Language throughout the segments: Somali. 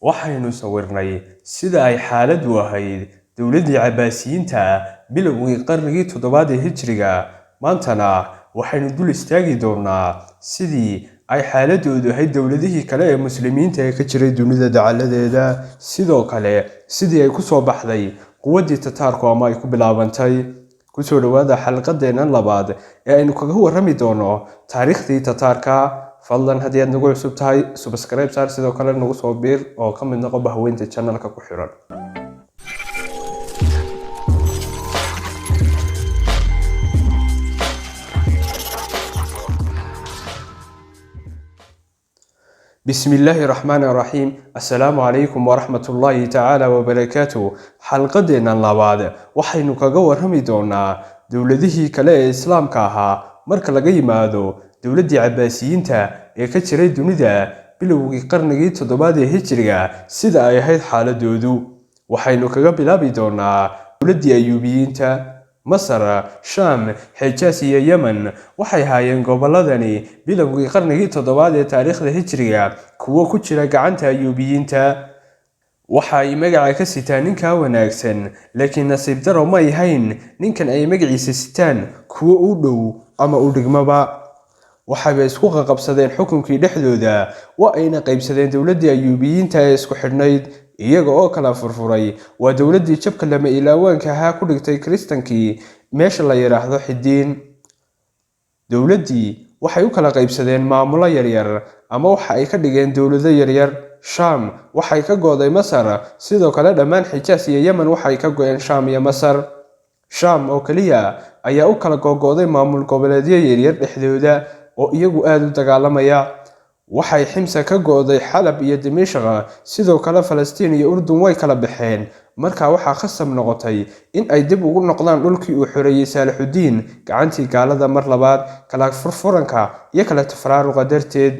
waxaynu sawirnay sida ay xaaladdu ahayd dowladdii Cabbaasiyiinta bilowgii qarnigii 7 ee Hijriga. Maantana waxaynu dul istaagi doonaa sidii ay xaaladoodu ahayd dowladihii kale ee muslimiinta ee ka jiray dunida dacaladeeda, sidoo kale sidii ay ku soo baxday quwaddii Tataarku ama ay ku bilaabantay. Kusoo dhawaada xalqadeena labaad ee aynu kaga warrami doono taariikhdii Tataarka. fadlan haddii aad nagu cusub tahay subscribe saar, sidoo kale nagu soo biir oo ka mid noqo bahweynta channelka ku xiran. بسم الله الرحمن الرحيم. السلام عليكم ورحمة الله تعالى وبركاته. حلقتنا labaad waxaynu kaga warrami doonaa dowladihii kale ee islaamka ahaa marka laga yimaado dowladdii Cabbaasiyiinta ee ka jiray dunida bilowgii qarnigii 7 ee Hijriga, sida ay ahayd xaaladoodu. waxaynu kaga bilaabi doonaa dowladdii Ayyuubiyiinta. Masar, Shaam, Xijaas iyo Yemen waxay ahaayeen gobolladani bilowgii qarnigii 7 ee taariikhda Hijriga kuwo ku jira gacanta Ayyuubiyiinta. waxa ay magaca ka sitaan ninka wanaagsan, laakiin nasiib daro ma ahayn ninkan ay magaciisa sitaan kuwo u dhow ama u dhigmaba. waxay isku qabsadeen xukunkii dhexdooda, waa ayna qaybsadeen dowladdii Ayyuubiyiinta ee isku xidhnayd iyaga oo kala furfuray. waa dowladdii jabka lama ilaawaanka ahaa ku dhigtay Kiristankii meesha la yiraahdo Xidiin. dowladdii waxay u kala qaybsadeen maamulo yaryar ama waxa ay ka dhigeen dowlado yaryar. Shaam waxay ka go'day Masar, sidoo kale dhammaan Xijaas iyo Yemen waxay ka go'een Shaam iyo Masar. Shaam oo kaliya ayaa u kala go'go'day maamul goboleedyo yaryar dhexdooda oo iyagu aad u dagaalamaya. waxay Ximsa ka go'day Xalab iyo Dimashq, sidoo kale Falastiin iyo Urdun way kala baxeen. markaa waxaa khasab noqotay in ay dib ugu noqdaan dhulkii uu xoreeyay Saalixudiin gacantii gaalada mar labaad, kala furfuranka iyo kala tafaraaruqa darteed.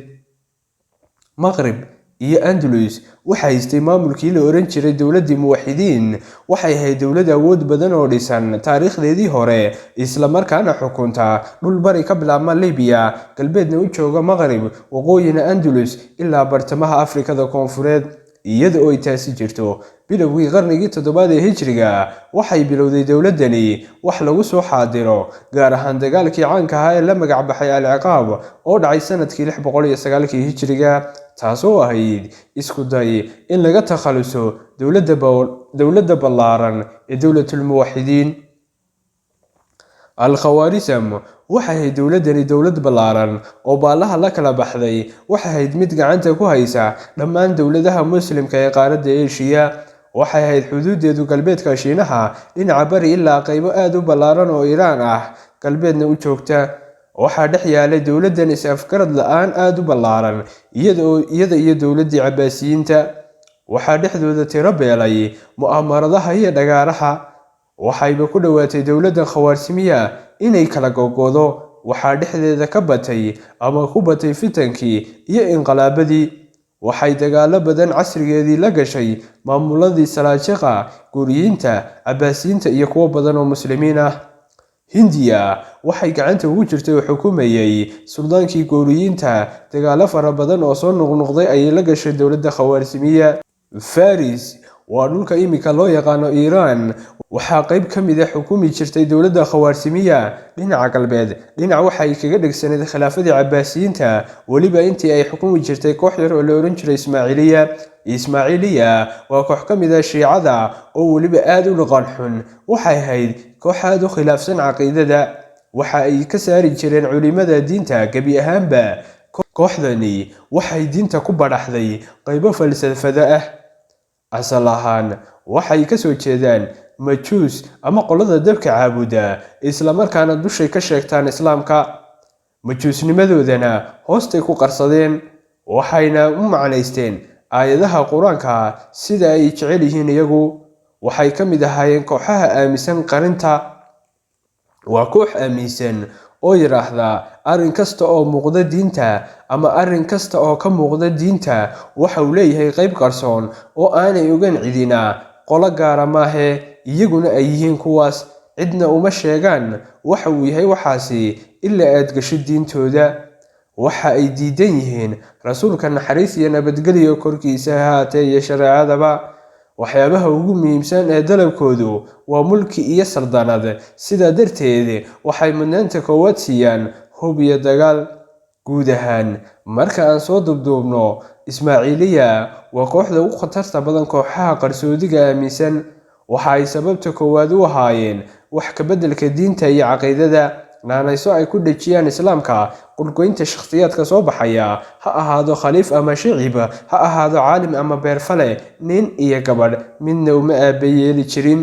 Maqrib iyo Andalus waxay haystay maamulkii la oran jiray dowladdii Muwaxidiin. waxay ahayd dowlad awood badan oo dhisan taariikhdeedii hore, isla markaana xukunta dhul bari ka bilaabma Liibiya, galbeedna u jooga Maqrib, waqooyina Andalus ilaa bartamaha Afrikada Koonfureed. iyada oo ay taasi jirto bilowgii qarnigii 7 ee Hijriga waxay bilowday dowladdani wax lagu soo xaadiro, gaar ahaan dagaalkii caanka ahaa ee la magac baxay Al-Ciqaab oo dhacay sanadkii 609 Hijriga, taasoo ahayd isku day in laga takhaluso dowladda ballaaran ee dowlatul Muwaxidiin. Al-Khawaarism waxay ahayd dowladdani dowlad ballaaran oo baalaha la kala baxday. waxay ahayd mid gacanta ku haysa dhammaan dowladaha muslimka ee qaaradda Aasiya. waxay ahayd xuduudeedu galbeedka Shiinaha dhinaca bari ilaa qaybo aad u ballaaran oo Iiraan ah galbeedna u joogta. waxaa dhex yaalay dowladdan is-afgarad la'aan aad u ballaaran iyada iyo dowladdii Cabbaasiyiinta. waxaa dhexdooda tiro beelay mu'aamaradaha iyo dhagaaraha. waxayba ku dhowaatay dowladda Khawaarsimiya inay kala go'go'do. waxaa dhexdeeda ka batay ama ku batay fitankii iyo inqilaabadii. waxay dagaalo badan casrigeedii la gashay maamuladii Salaajiqa, Guuriyiinta, Cabbaasiyiinta iyo kuwo badan oo muslimiin ah. Hindiya waxay gacanta ugu jirtay oo xukumayay suldaankii Guuriyiinta. dagaalo fara badan oo soo noqnoqday ayay la gashay dowladda Khawaarsimiya. Faris waa dhulka imika loo yaqaano Iiraan. waxaa qayb ka mid ah xukumi jirtay dowladda Khawaarsimiya dhinaca galbeed. dhinac waxay kaga dhigsaneyd khilaafadii Cabbaasiyiinta, weliba intii ay xukumi jirtay koox yar oo la oran jiray Ismaaciiliya. waa koox ka mid ah Shiicada oo weliba aad u dhaqan xun. waxay ahayd koox aad u khilaafsan caqiidada. waxa ay ka saari jireen culimada diinta gebi ahaanba. kooxdani waxay diinta ku badhaxday qaybo falsafada ah. asal ahaan waxay ka soo jeedaan Majuus ama qolada dabka caabuda, isla markaana dushay ka sheegtaan Islaamka. Majuusnimadoodana hoostay ku qarsadeen, waxayna u macnaysteen aayadaha Quraanka sida ay jecel yihiin iyagu. waxay ka mid ahaayeen kooxaha aaminsan qarinta. waa koox aaminsan oo yiraahda arrin kasta oo muuqda diinta ama arrin kasta oo ka muuqda diinta waxa uu leeyahay qayb qarsoon oo aanay ogaan cidina. qolo gaara maahe, iyaguna ay yihiin kuwaas. cidna uma sheegaan waxa uu yahay waxaasi ilaa aad gasho diintooda. waxa ay diidan yihiin rasuulka naxariis iyo nabadgelyo korkiisa ahaatee iyo shareecadaba. waxyaabaha ugu muhiimsan ee dalabkoodu waa mulki iyo saldanad, sidaa darteed waxay mudnaanta koowaad siiyaan hub iyo dagaal. guud ahaan marka aan soo dubduubno, Ismaaciiliya waa kooxda ugu khatarta badan kooxaha qarsoodiga aaminsan. waxa ay sababta koowaad u ahaayeen wax ka beddelka diinta iyo caqiidada, naanayso ay ku dhejiyaan islaamka, qurgoynta shakhsiyaadka soo baxaya, ha ahaado khaliif ama shicib, ha ahaado caalim ama beerfale, nin iyo gabadh midna uma aabayeeli jirin.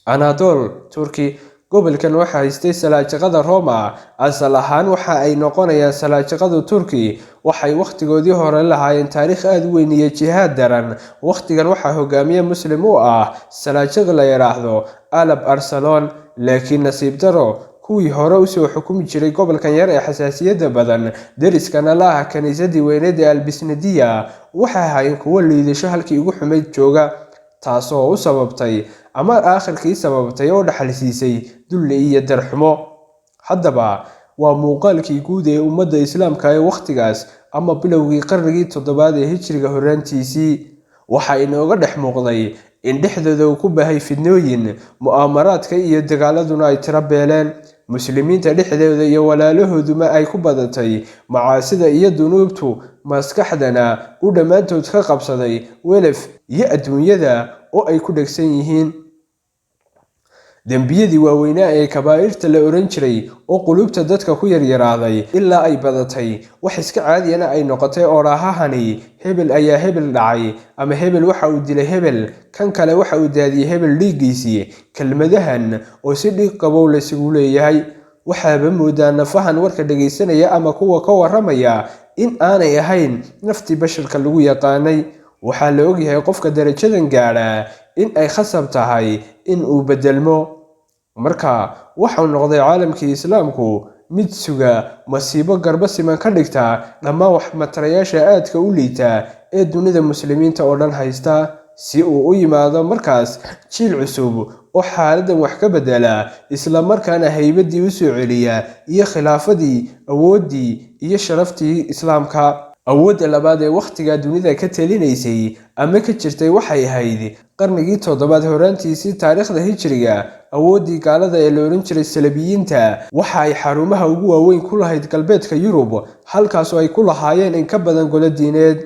Anadol Turki gobolkan waxa haystay salaajiqada Roma. asal ahaan waxa ay noqonayaan salaajiqada Turki. waxay waqtigoodii hore lahaayeen taariikh aad u weyn iyo jihaad daran. waqtigan waxaa hogaamiye muslim u ah salaajiq la yiraahdo Alab Arsalan, laakiin nasiib daro kuwii hore usoo xukumi jiray gobolkan yar ee xasaasiyadda badan, deriskana la ah kaniisadii weyneed ee Albisnidiya, waxay ahaayeen kuwo liidasho halkii ugu xumayd jooga, taasoo u sababtay ama aakhirkii sababtay oo dhaxal siisay dulli iyo darxumo. haddaba waa muuqaalkii guud ee ummadda islaamka ee waqtigaas ama bilowgii qarnigii 7 ee hijriga horaantiisii. waxa inooga dhex muuqday in dhexdooda uu ku baahay fidnooyin, mu'aamaraadka iyo dagaaladuna ay tiro beeleen. muslimiinta dhexdooda iyo walaalahooduma ay ku badatay macaasida iyo dunuubtu, maskaxdana u dhammaantood ka qabsaday welaf iyo adduunyada oo ay ku dhegsan yihiin. dembiyadii waaweynaa ee kabaa'irta la oran jiray oo qulubta dadka ku yaryaraaday ilaa ay badatay, wax iska caadiyana ay noqotay oraahahani hebel ayaa hebel dhacay, ama hebel waxa uu dilay hebel, kan kale waxa uu daadiyey hebel dhiiggiisii. kelmadahan oo si dhiig qabow laysugu leeyahay, waxaaba moodaa nafahan warka dhegaysanaya ama kuwa ka waramaya in aanay ahayn naftii basharka lagu yaqaanay. waxaa la ogyahay qofka darajadan gaadha in ay khasab tahay in uu bedelmo. marka waxau noqday caalamkii islaamku mid suga masiibo garba siman ka dhigta dhammaan wax matarayaasha aadka u liita ee dunida muslimiinta oo dhan haysta, si uu u yimaado markaas jiil cusub oo xaaladan wax ka bedela, isla markaana haybadii u soo celiya iyo khilaafadii, awooddii iyo sharaftii islaamka. awoodda labaad ee waqtiga dunida ka talinaysay ama ka jirtay waxay ahayd qarnigii 7 horaantiisii taariikhda hijriga. awooddii gaalada ee la oran jiray Salabiyiinta waxa ay xarumaha ugu waaweyn ku lahayd galbeedka Yurub, halkaas oo ay ku lahaayeen in ka badan golo diineed.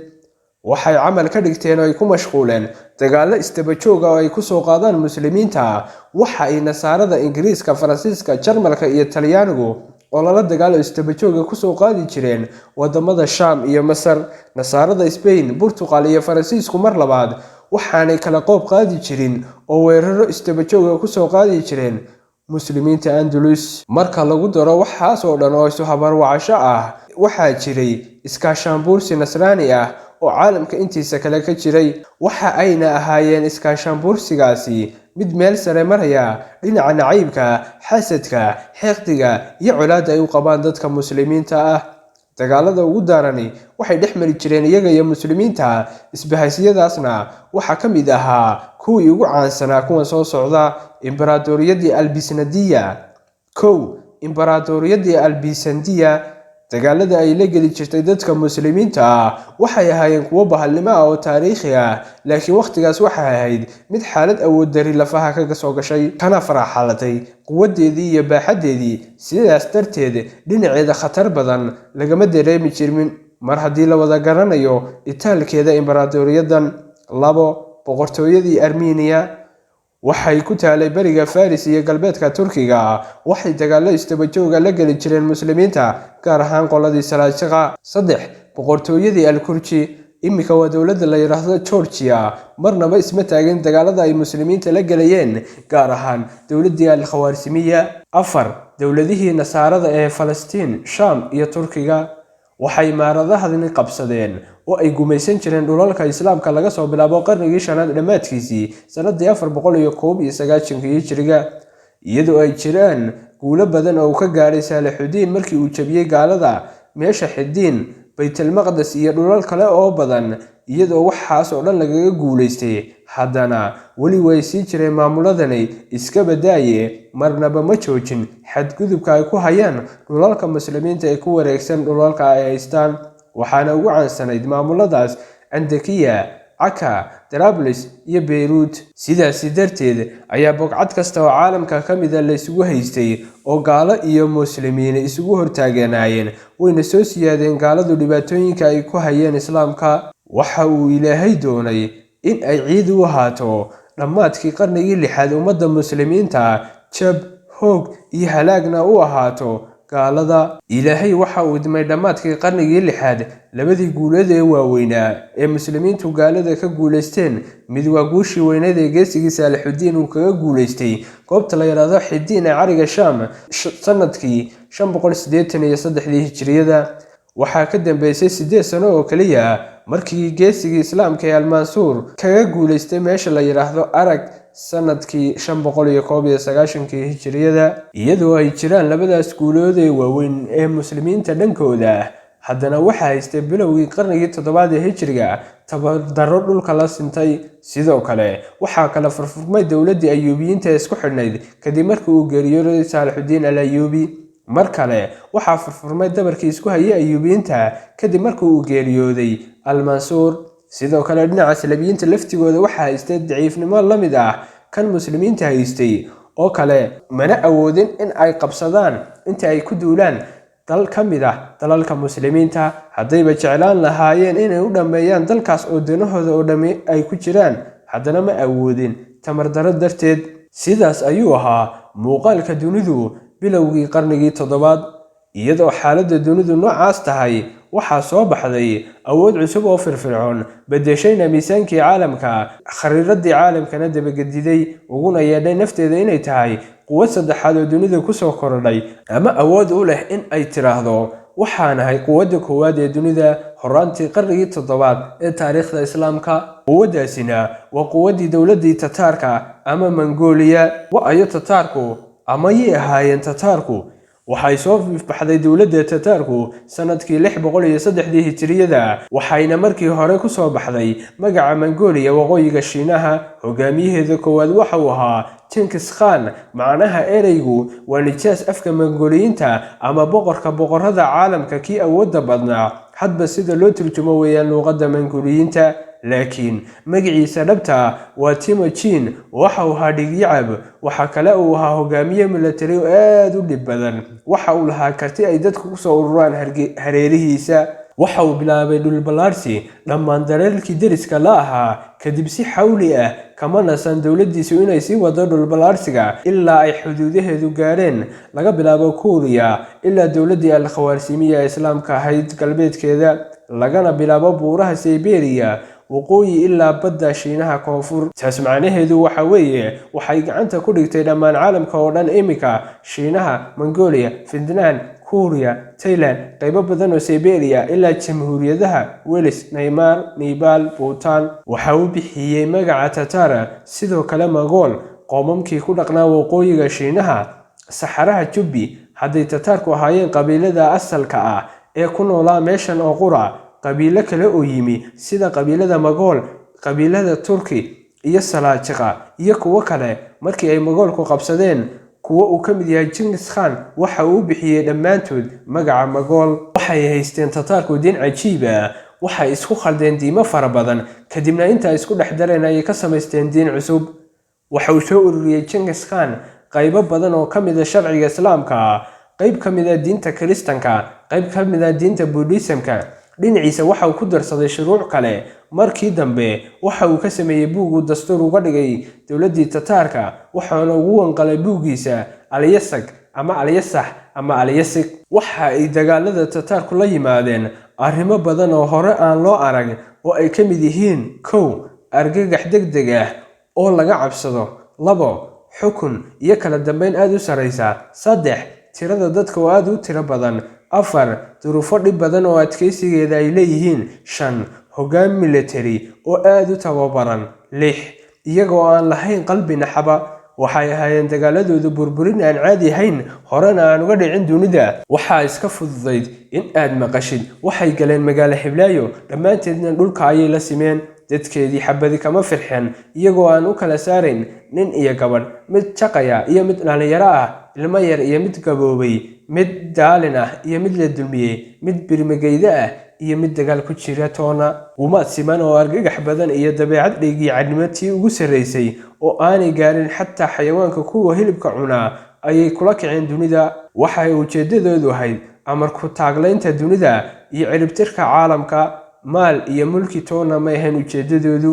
waxay camal ka dhigteen oo ay ku mashquuleen dagaalo istaba joog ah oo ay ku soo qaadaan muslimiinta. waxa ay nasaarada Ingiriiska, Faransiiska, Jarmalka iyo Talyaanigu oo lala dagaalo istaba jooga ku soo qaadi jireen wadamada Shaam iyo Masar. nasaarada Spain, Portugal iyo Faransiisku mar labaad waxaanay kala qoob qaadi jirin oo weeraro istaba jooga ku soo qaadi jireen muslimiinta Andalus. marka lagu daro waxaas oo dhan oo isu habarwacasho ah, waxaa jiray iskaashaanbuursi nasraani ah oo caalamka intiisa kale ka jiray. waxa ayna ahaayeen iskaashaanbuursigaasi mid meel sare maraya dhinaca nacaybka, xasadka, xiqdiga iyo colaadda ay u qabaan dadka muslimiinta ah. dagaalada ugu daarani waxay dhex mari jireen iyaga iyo muslimiinta. isbahaysiyadaasna waxaa ka mid ahaa kuwii ugu caansanaa kuwan soo socda: Imbaraatoriyadii Albisnidiya. Imbaraatoriyadii Albisnidiya dagaalada ay la geli jirtay dadka muslimiinta ah waxay ahaayeen kuwo bahalnimo ah oo taariikhi ah, laakiin waqtigaas waxay ahayd mid xaalad awood dari lafaha kaga soo gashay, kana faraxalatay quwadeedii iyo baaxadeedii. sidaas darteed dhinaceeda khatar badan lagama dareemi jirin mar haddii la wada garanayo itaalkeeda. Imbaraatoriyadan. boqortooyadii Armenia waxay ku taalay bariga Faris iyo galbeedka Turkiga. waxay dagaalo istaba jooga la geli jireen muslimiinta, gaar ahaan qoladii Salaajiqa. boqortooyadii Al-Kurji. imika waa dowladda la yiraahdo Georgia. marnaba isma taagin dagaalada ay muslimiinta la galayeen, gaar ahaan dowladii Al-Khawaarismiya. dowladihii nasaarada ee Falastiin, Shaam iyo Turkiga. waxay maaradahani qabsadeen oo ay gumaysan jireen dhulalka islaamka laga soo bilaabo qarnigii 5aad dhammaadkiisii sanadii 491 hijriga, iyadoo ay jiraan guulo badan oo ka gaaray Saalaxudiin markii uu jabiyay gaalada meesha Xidiin, Baytul Maqdis iyo dhulal kale oo badan. iyadoo waxaas oo dhan lagaga guulaystay haddana weli way sii jireen maamuladani iska badaaye marnaba ma joojin xadgudubka ay ku hayaan dhulalka muslimiinta ee ku wareegsan dhulalka ay haystaan. waxaana ugu caansanayd maamuladaas Andakiya, Caka, Daraabulis iyo Beyruut. sidaasi darteed ayaa bogcad kasta oo caalamka ka mid ah la isugu haystay oo gaalo iyo muslimiin isugu hortaaganaayeen, wayna soo siyaadeen gaaladu dhibaatooyinka ay ku hayeen islaamka. waxa uu Ilaahay doonay in ay ciid u ahaato dhammaadkii qarnigii 6 ummadda muslimiinta, jab, hoog iyo halaagna u ahaato gaalada. Ilaahay waxa uu dhimay dhammaadkii qarnigii 6 labadii guuleed ee waaweynaa ee muslimiintu gaalada ka guuleysteen. mid waa guushii weyneed ee geesigii Saalixudiin uu kaga guuleystay goobta la yiraahdo Xidiin ee Cariga Shaam sanadkii 583 Hijriyada. waxaa ka dambeysay 8 sano oo kaliya markii geesigii islaamka ee Al-Mansuur kaga guuleystay meesha la yiraahdo Arag sanadkii 591 Hijriyada. iyadoo ay jiraan labadaas guulood ee waaweyn ee muslimiinta dhankooda, haddana waxa haystay bilowgii qarnigii 7 ee Hijriga tabardaro dhulka la sintay. sidoo kale waxaa kala furfurmay dowladii Ayyuubiyiinta isku xidhnayd kadib markii uu geeriyooday Saalixudiin al-Ayyuubi. mar kale waxaa furfurmay dabarkii isku hayay Ayyuubiyiinta kadib markii uu geeriyooday Al-Mansuur. sidoo kale dhinaca Salabiyiinta laftigooda waxaa haystay daciifnimo la mid ah kan muslimiinta haystay oo kale, mana awoodin in ay qabsadaan inta ay ku duulaan dal ka mid ah dalalka muslimiinta. haddayba jeclaan lahaayeen inay u dhameeyaan dalkaas oo danahooda oo dhami ay ku jiraan, haddana ma awoodin tamar darro darteed. sidaas ayuu ahaa muuqaalka dunidu bilowgii qarnigii 7. iyadoo xaaladda dunidu noocaas tahay, waxaa soo baxday awood cusub oo firfircoon, bedeshayna miisaankii caalamka, khariiradii caalamkana dabagediday, uguna yeedhay nafteeda inay tahay quwad saddexaad oo dunida kusoo korodhay, ama awood u leh in ay tiraahdo waxaan ahay quwadda koowaad ee dunida horaantii qarnigii 7 ee taariikhda islaamka. quwaddaasina waa quwaddii dowladdii Tataarka ama Mongolia. waayo Tataarku ama yay ahaayeen Tataarku? waxay soo baxday dowladda Tataarku sanadkii 603 Hijriyada, waxayna markii hore ku soo baxday magaca Mongolia waqooyiga Shiinaha. hogaamiyaheeda koowaad waxa uu ahaa Genghis Khan. macnaha ereygu waa nijaas afka Mongoliyiinta ama boqorka boqorada caalamka kii awoodda badnaa, hadba sida loo turjumo weeyaan luqadda Mongoliyiinta. laakiin magaciisa dhabta waa Temujin. waxa uu ahaa dhigyacab, waxa kale uu ahaa hogaamiye military oo aad u dhib badan. waxa uu lahaa karti ay dadku ku soo ururaan hareerihiisa. waxa uu bilaabay dhul ballaarsi dhammaan dareerkii deriska la ahaa, kadib si xawli ah kama nasan dowladdiisu inay sii wado dhul ballaarsiga ilaa ay xuduudaheedu gaareen, laga bilaabo Kuuriya ilaa dowladdii Al-Khawaarsimiya ee islaamka ahayd galbeedkeeda, lagana bilaabo buuraha Siberia waqooyi ilaa badda Shiinaha koonfur. taas macnaheedu waxa weeye waxay gacanta ku dhigtay dhammaan caalamka oo dhan imika: Shiinaha, Mongolia, Vietnam, Kuuriya, Thailand, qaybo badan oo Siberia ilaa jamhuuriyadaha Wales, Myanmar, Nepal, Bhutan. waxa uu bixiyay magaca Tatar. sidoo kale Mongol qoomamkii ku dhaqnaa waqooyiga Shiinaha, saxaraha Jubbi, hadday Tatarku ahaayeen qabiilada asalka ah ee ku noolaa meeshan oo qura. qabiilo kale oo yimi sida qabiilada Mongol, qabiilada Turki iyo Salaajiqa iyo kuwo kale, markii ay Mongolku qabsadeen kuwa uu ka mid yahay Genghis Khan, waxa uu bixiyay dhammaantood magaca Mongol. waxay haysteen Tatarku diin cajiib ah, waxay isku khaldeen diimo fara badan, kadibna inta isku dhex dareen ay ka samaysteen diin cusub. waxa uu soo ururiyay Genghis Khan qaybo badan oo ka mid ah sharciga islaamka, qayb ka mid ah diinta Kiristaanka, qayb ka mid ah diinta Buddhismka. dhinaciisa waxa uu ku darsaday shuruuc kale. markii dambe waxa uu ka sameeyay buug dastuur uga dhigay dowladdii Tataarka, waxaana ugu wanqalay buugiisa Al-Yasak ama Al-Yasax ama Al-Yasik. waxa ay dagaalada Tataarku la yimaadeen arrimo badan oo hore aan loo arag, oo ay ka mid yihiin: 1. argagax degdeg ah oo laga cabsado; 2. xukun iyo kala dambeyn aad u sareysa; 3. tirada dadka oo aad u tiro badan; 4. duruufo dhib badan oo adkeysigeeda ay leeyihiin; 5. hoggaan military oo aad u tababaran; 6. iyagoo aan lahayn qalbi naxaba. waxay ahaayeen dagaaladooda burburin aan caadi ahayn horena aan uga dhicin dunida. waxaa iska fududayd in aad maqashid waxay galeen magaalo Hiblaayo, dhammaanteedna dhulka ayay la simeen. dadkeedii xabadi kama firxeen, iyagoo aan u kala saarayn nin iyo gabadh, mid shaqaya iyo mid dhalinyaro ah, ilmo yar iyo mid gaboobay, mid daalin ah iyo mid la dulmiyey, mid birmageyda ah iyo mid dagaal ku jira toona. umaad siman oo argagax badan iyo dabeecad dhiigii tii ugu sarreysay oo aanay gaarin xataa xayawaanka kuwa hilibka cunaa ayay kula kaceen dunida. waxay ujeedadoodu ahayd amar ku taaglaynta dunida iyo ciribtirka caalamka. maal iyo mulki toona ma ahayn ujeedadoodu.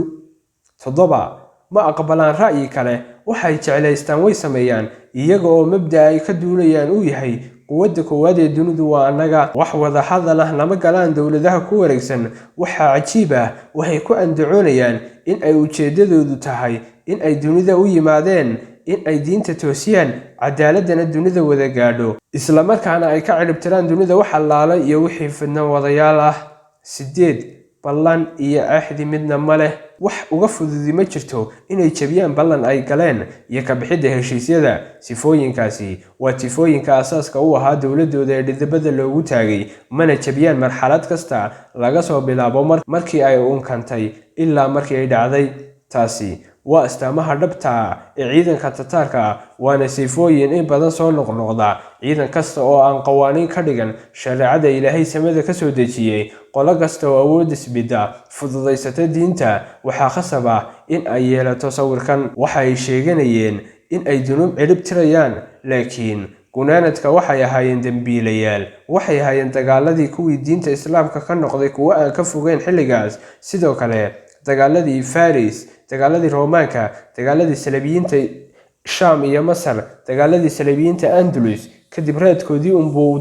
7 ma aqbalaan ra'yi kale, waxay jeclaystaan way sameeyaan, iyaga oo mabda ay ka duulayaan uu yahay quwadda koowaad ee dunidu waa annaga. wax wada hadal ah lama galaan dowladaha ku wareegsan. waxaa cajiib ah, waxay ku andacoonayaan in ay ujeedadoodu tahay in ay dunida u yimaadeen in ay diinta toosiyaan, cadaaladana dunida wada gaadho, isla markaana ay ka ciribtiraan dunida wax allaala iyo wixii fidno wadayaal ah. 8 ballan iyo ahdi midna ma leh. wax uga fududi ma jirto inay jabiyaan ballan ay galeen iyo ka bixidda heshiisyada. sifooyinkaasi waa tifooyinka asaaska u ahaa dowladooda ee dhidibada loogu taagay, mana jabiyaan marxalad kasta laga soo bilaabo markii ay unkantay ilaa markii ay dhacday. taasi waa astaamaha dhabta ee ciidanka Tataarka, waana sifooyin in badan soo noqnoqda. ciidan kasta oo aan qawaaniin ka dhigan shariicada Ilaahay samada ka soo dejiyay, qolo kasta oo awood isbida fududaysata diinta, waxaa khasab ah in ay yeelato sawirkan. waxay sheeganayeen in ay dunuub cirib tirayaan, laakiin gunaanadka waxay ahaayeen dambiilayaal. waxay ahaayeen dagaaladii kuwii diinta Islaamka ka noqday kuwa aan ka fogeyn xilligaas. sidoo kale dagaaladii Faris, dagaaladii Roomaanka, dagaaladii Salabiyiinta Sham iyo Masar, dagaaladii Salabiyiinta Andalus. kadib raadkoodii unbuu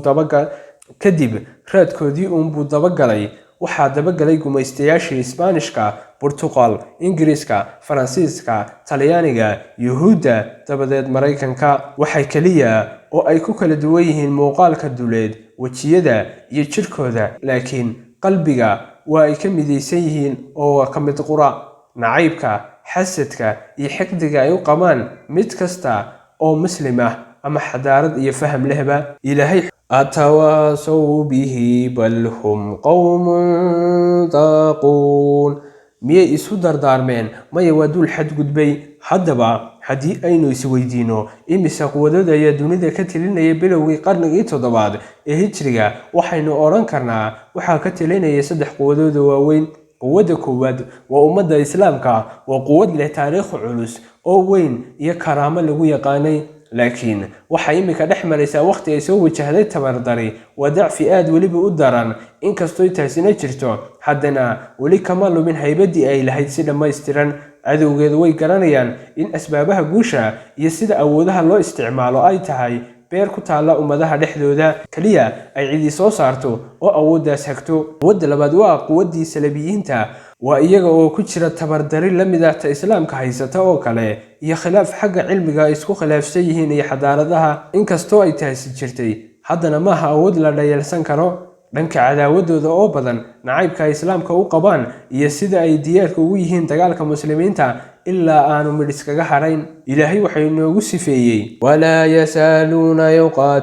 dabagalay. waxaa dabagalay gumaystayaashii Isbaanishka, Portugal, Ingiriiska, Faransiiska, Talyaaniga, Yuhuudda, dabadeed Maraykanka. waxay kaliya oo ay ku kala duwan yihiin muuqaalka duleed, wajiyada iyo jirkooda, laakiin qalbiga waa ay ka midaysan yihiin oo waa ka mid qura. nacaybka, xasadka iyo xiqdiga ay u qabaan mid kasta oo muslim ah ama xadaarad iyo faham lehba. ilaahay atawaasaw bihi bal hum qawmun taquun. miyay isu dardaarmeen? maya, waa dul xadgudbay. haddaba haddii aynu isweydiino imise quwadood ayaa dunida ka tilinaya bilowgii qarnigii 7 ee hijriga, waxaynu odhan karnaa waxaa ka tilinaya 3 quwadood oo waaweyn. quwadda koowaad waa ummadda Islaamka, waa quwad leh taariikh culus oo weyn iyo karaamo lagu yaqaanay. laakiin waxa imika dhex maraysaa waqti ay soo wajahday tabardari, waa dacfi aad weliba u daran. inkastoo taasina jirto, haddana weli kama lumin haybadii ay lahayd si dhammaystiran. cadowgeedu way garanayaan in asbaabaha guusha iyo sida awoodaha loo isticmaalo ay tahay beer ku taala ummadaha dhexdooda, kaliya ay cidi soo saarto oo awooddaas hagto. quwadda labaad waa quwaddii Salabiyiinta, waa iyaga oo ku jira tabardari la mid ah ta Islaamka haysata oo kale, iyo khilaaf xagga cilmiga ay isku khilaafsan yihiin iyo xadaaradaha. inkastoo ay taasi jirtay, haddana maaha awood la dhayalsan karo. dhanka cadaawadooda oo badan, nacaybka Islaamka u qabaan iyo sida ay diyaarka ugu yihiin dagaalka muslimiinta ilaa aanu midhiskaga harayn. ilaahay waxay noogu sifeeyey walaa yasaaluuna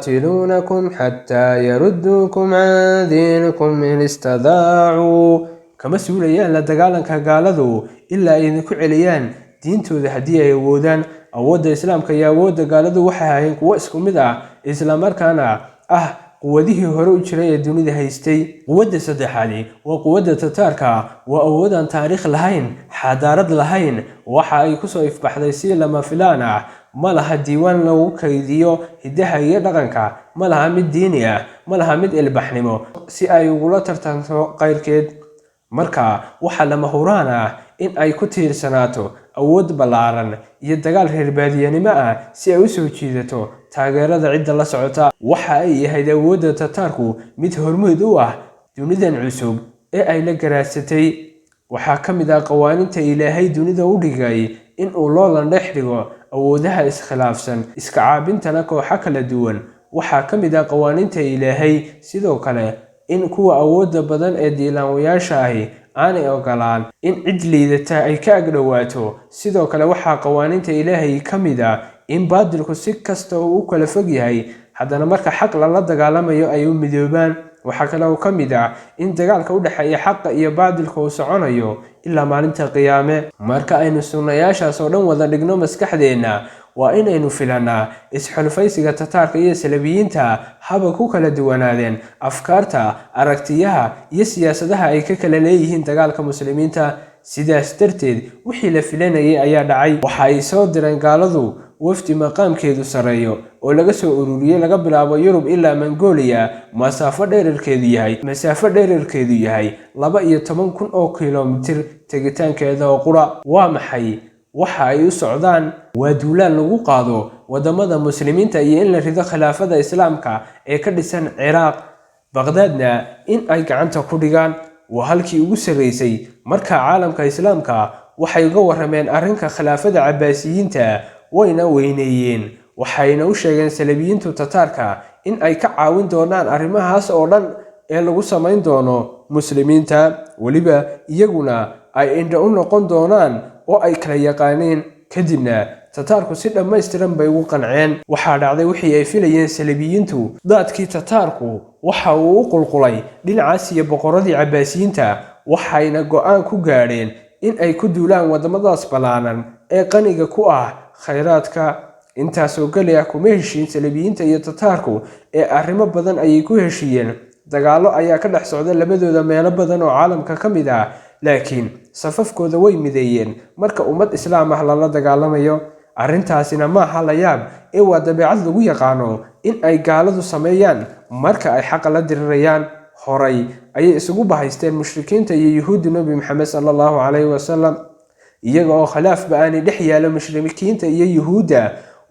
yuqaatiluunakum xataa yarudduukum can diinikum in istadaacuu. kama suulayaan la dagaalanka gaaladu ilaa ay idinku celiyaan diintooda haddii ay awoodaan. awoodda Islaamka iyo awoodda gaaladu waxay ahaayeen kuwo isku mid ah, isla markaana ah quwadihii hore u jiray ee dunida haystay. quwadda saddexaadi waa quwadda Tataarka, waa awood aan taariikh lahayn, xadaarad lahayn. waxa ay kusoo ifbaxday si lama filaan ah. ma laha diiwaan lagu kaydiyo hidaha iyo dhaqanka, ma laha mid diini ah, ma laha mid ilbaxnimo si ay ugula tartanto qayrkeed. marka waxa lama huraan ah in ay ku tiirsanaato awood ballaaran iyo dagaal reer baadiyanimo ah si ay u soo jiidato taageerada cidda la socota. waxa ay yahay awoodda Tataarku mid hormuud u ah dunidan cusub ee ay la garaasatay. waxaa ka mid ah qawaaniinta Ilaahay dunida u dhigay in uu loolan dhex dhigo awoodaha iskhilaafsan, iska caabintana kooxo kala duwan. waxaa ka mid ah qawaaniinta Ilaahay sidoo kale in kuwa awoodda badan ee diilaanwayaasha ahi aanay ogolaan in cid liidata ay ka agdhowaato. sidoo kale waxaa qawaaniinta Ilaahay ka mid ah in baadilku si kasta uu u kala fog yahay haddana marka xaq lala dagaalamayo ay u midoobaan. waxaa kale oo ka mid ah in dagaalka u dhexeeya xaqa iyo baadilka uu soconayo ilaa maalinta qiyaame. marka aynu sunnayaashaas oo dhan wada dhigno maskaxdeenna, waa inaynu filanaa isxulfaysiga tataarka iyo salabiyiinta haba ku kala duwanaadeen afkaarta, aragtiyaha iyo siyaasadaha ay ka kala leeyihiin dagaalka muslimiinta. sidaas darteed wixii la filanayay ayaa dhacay. waxa ay soo direen gaaladu wafdi maqaamkeedu sareeyo oo laga soo ururiyey laga bilaabo Yurub ilaa Mongolia, masaafo dheerarkeedu yahay 12,000 oo kiiloomitir tegitaankeeda oo qura. waa maxay waxa ay u socdaan? waa duulaan lagu qaado wadamada muslimiinta iyo in la rido khilaafada islaamka ee ka dhisan Ciraaq, Baghdadna in ay gacanta ku dhigaan. waa halkii ugu sareysay marka caalamka islaamka waxay uga warameen arrinka khilaafada Cabbaasiyiinta, wayna weyneeyeen. waxayna u sheegeen salabiyiintu tataarka in ay ka caawin doonaan arrimahaas oo dhan ee lagu samayn doono muslimiinta, weliba iyaguna ay indho u noqon doonaan oo ay kala yaqaaneen. kadibna tataarku si dhammaystiran bay ugu qanceen. waxaa dhacday wixii ay filayeen salabiyiintu. daadkii tataarku waxa uu u qulqulay dhinacaas iyo boqoradii Cabbaasiyiinta, waxayna go'aan ku gaadheen in ay ku duulaan wadamadaas ballaanan ee qaniga ku ah khayraadka. intaasoo kali ah kuma heshiin salabiyiinta iyo tataarku ee arrimo badan ayay ku heshiiyeen. dagaallo ayaa ka dhex socda labadooda meelo badan oo caalamka ka mid ah, laakiin safafkooda way mideeyeen marka ummad islaam ah lala dagaalamayo. arrintaasina maaha la yaab ee waa dabeecad lagu yaqaano in ay gaaladu sameeyaan marka ay xaqa la dirirayaan. horay ayay isugu bahaysteen mushrikiinta iyo yuhuudda Nabi Maxamed sallallahu alayhi wasallam, iyaga oo khilaaf ba'aani dhex yaalo mushrikiinta iyo yuhuudda.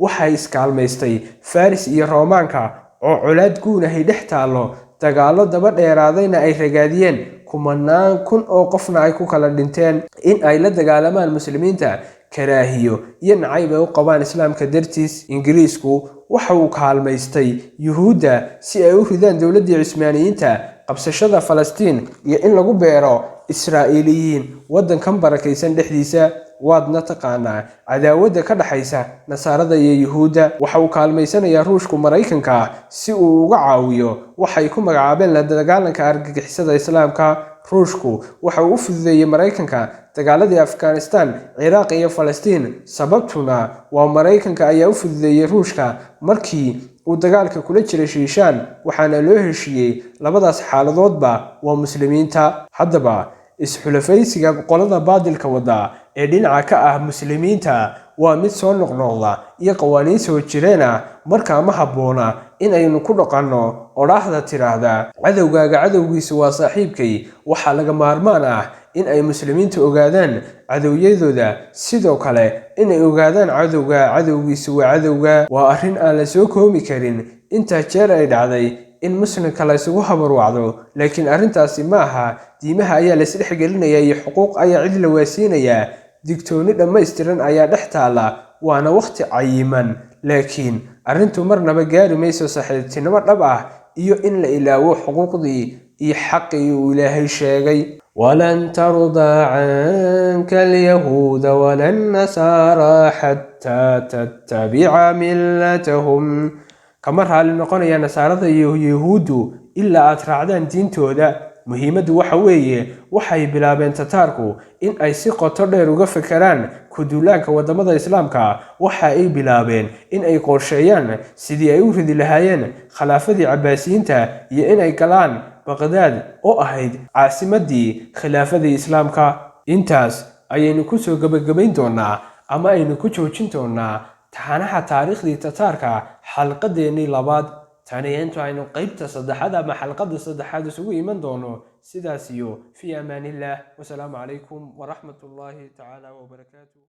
waxay iskaalmaystay Faris iyo Roomaanka oo colaad guun ah dhex taalo, dagaallo daba dheeraadayna ay ragaadiyeen, kumanaan kun oo qofna ay ku kala dhinteen. in ay la dagaalamaan muslimiinta karaahiyo iyo nacayb ay u qabaan islaamka dartiis. ingiriisku waxa uu kaalmaystay yuhuudda si ay u ridaan dowladdii Cusmaaniyiinta, qabsashada Falastiin iyo in lagu beero Israa'iiliyiin waddankan barakaysan dhexdiisa. waadna taqaanaa cadaawadda ka dhaxaysa nasaarada iyo yuhuudda. waxa uu kaalmaysanayaa Ruushku Maraykanka si uu uga caawiyo waxay ku magacaabeen la dagaalanka argagixisada islaamka. ruushku waxa uu u fududeeyey Maraykanka dagaaladii Afghanistan, Ciraaq iyo Falastiin. sababtuna waa Maraykanka ayaa u fududeeyey Ruushka markii uu dagaalka kula jiray Shiishaan, waxaana loo heshiiyey labadaas xaaladoodba waa muslimiinta. haddaba isxulafaysiga qolada baadilka wada ee dhinaca ka ah muslimiinta waa mid soo noqnoqda iyo qawaaniin soo jireen ah. markaa ma habboona in aynu ku dhaqanno odhaahda tiraahda cadowgaaga cadowgiisu waa saaxiibkay. waxaa laga maarmaan ah in ay muslimiintu ogaadaan cadowyadooda, sidoo kale inay ogaadaan cadowga cadowgiisu waa cadowga. waa arrin aan la soo koobi karin intaa jeer ay dhacday in muslimka la isugu habarwacdo, laakiin arrintaasi ma aha. diimaha ayaa la isdhex gelinaya iyo xuquuq ayaa cid la waasiinayaa. digtooni dhammaystiran ayaa dhex taala, waana waqti cayiman, laakiin arrintu marnaba gaari mayso saaxiibtinimo dhab ah iyo in la ilaawo xuquuqdii iyo xaqii uu Ilaahay sheegay. walan tarda canka alyahuuda wala nasaara xataa tattabica millatahum. kama raali noqonaya nasaarada iyo yuhuuddu ilaa aad raacdaan diintooda. muhiimaddu waxa weeye waxay bilaabeen tataarku in ay si qoto dheer uga fekeraan ku duulaanka wadamada islaamka. waxa ay bilaabeen in ay qorsheeyaan sidii ay u ridi lahaayeen khilaafadii Cabbaasiyiinta iyo in ay galaan Baghdad oo ahayd caasimadii khilaafadii islaamka. intaas ayaynu ku soo gabagabayn doonaa ama aynu ku joojin doonaa taxanaha taariikhdii tataarka xalqadeennii labaad. tani inta aynu qaybta saddexaad ama xalqada saddexaad isugu iman doono. sidaas iyo fi amaanillah. wasalaamu calaykum waraxmatullaahi tacaala wabarakaatuh.